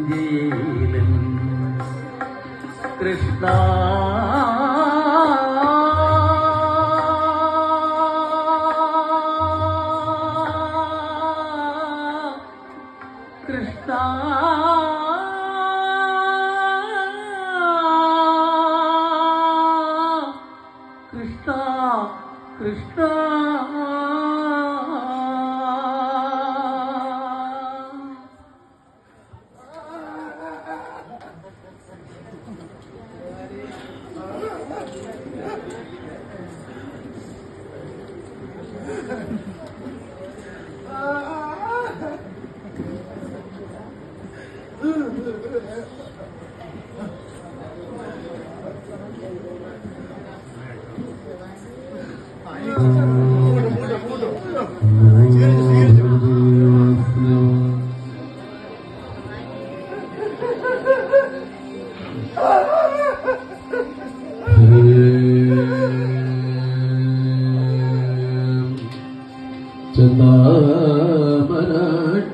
നെറുകയിലും കൃഷ്ണ കൃഷ്ണ കൃഷ്ണ കൃഷ്ണ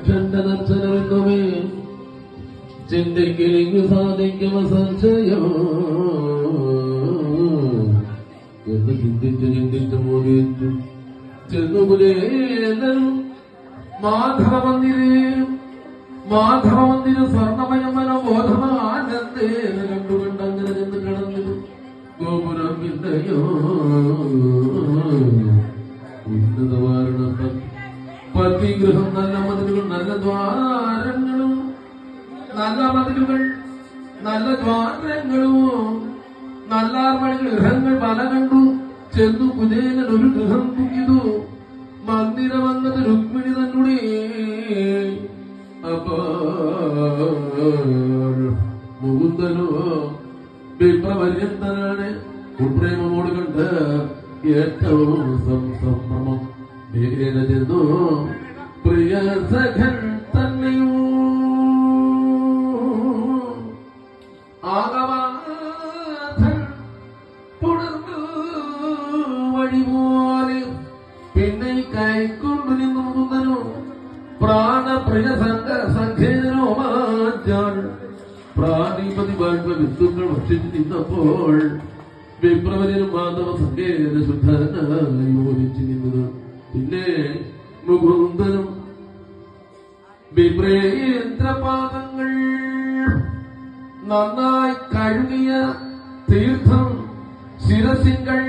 ചന്ദനർച്ചനറിന്നുമേ ചിന്തിക്കലിങ്ങു സാധിക്കും സംശയം എന്ന് ചിന്തിച്ചു മോദിച്ചു ചെന്നുപുലേലും മാധവമന്ദിര സ്വർണമയമനബോധമാനന്ദേന കണ്ടുകൊണ്ടങ്ങനെ ചെന്ന് കിടന്നിരു ഗോപുരം പിന്നെയോ ഉന്നതവാരണ പതിഗൃഹം നല്ല മതിലുകൾ നല്ല ദ്വാരങ്ങളും നല്ല മതിലുകൾ നല്ല ദ്വാരങ്ങളും നല്ല ആർമണികൾ ഗൃഹങ്ങൾ പല കണ്ടു ചെന്നു കുചേലൻ ഒരു ഗൃഹം കുക്കിതു മന്ദിരം വന്നത് രുക്മിണി തന്നെ അപ്പോൾ മുകുന്ദനോ വിപ്രപര്യന്തനാണ് ഉപ്രേമോട് കണ്ട് ഏറ്റവും സംഭ്രമം മേഖല ചെന്നു പ്രിയ സഖൻ തന്നെയോ ആഗവാധൻ പുണർന്നു വഴിപോലെ പിന്നെ കൈക്കൊണ്ടു നിന്നു മുകുന്ദനോ പ്രാണപ്രിയ സംഖ്യനോ മാറ്റാൾ പ്രാണിപതി വാഴ്വ വിത്തുക്കൾ ഭക്ഷിച്ചു നിന്നപ്പോൾ വിപ്രവനും മാധവ സങ്കേത ശുദ്ധനായി യോജിച്ചു നിന്നത് പിന്നെ മുകുന്ദനും വിപ്രേന്ദ്രപാദങ്ങൾ നന്നായി കഴുകിയ തീർത്ഥം ശിരസിങ്കൾ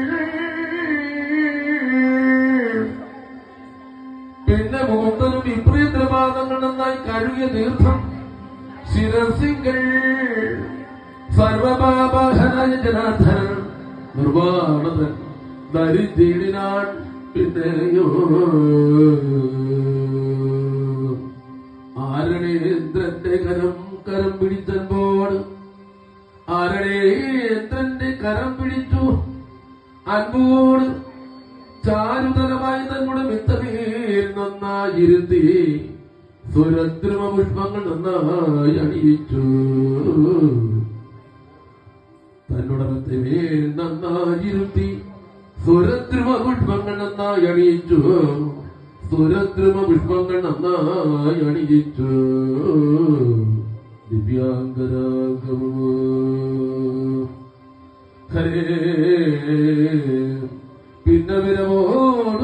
പിന്നെ മുകുന്ദനും വിപ്രേന്ദ്രപാദങ്ങൾ നന്നായി കഴുകിയ തീർത്ഥം ശിരസിങ്കൾ സർവപാപഹനായ ജനാർദ്ദനൻ നിർവാണതൻ ധരിച്ചിടിനാൻ പിന്നെയോ ആരണേന്ദ്രന്റെ കരം പിടിച്ചപ്പോൾ ആരണേന്ദ്രന്റെ കരം പിടിച്ചു അൻപോട് ചാരുതലമായി തങ്ങളുടെ മിത്തമേൽ നന്നായിരുത്തി സുരദ്രുമ പുഷ്പങ്ങൾ നന്നായി അണിയിച്ചു തന്നുടമത്തെ മേൽ നന്നായിരുത്തി സുരദ്രുമ പുഷ്പങ്ങൾ നന്നായി അണിയിച്ചു സുരദ്രുമ പുഷ്പങ്ങൾ നന്നായി അണിയിച്ചു ദിവ്യാംഗരാഗമോ ഹരേ പിന്നെ വിരമോട്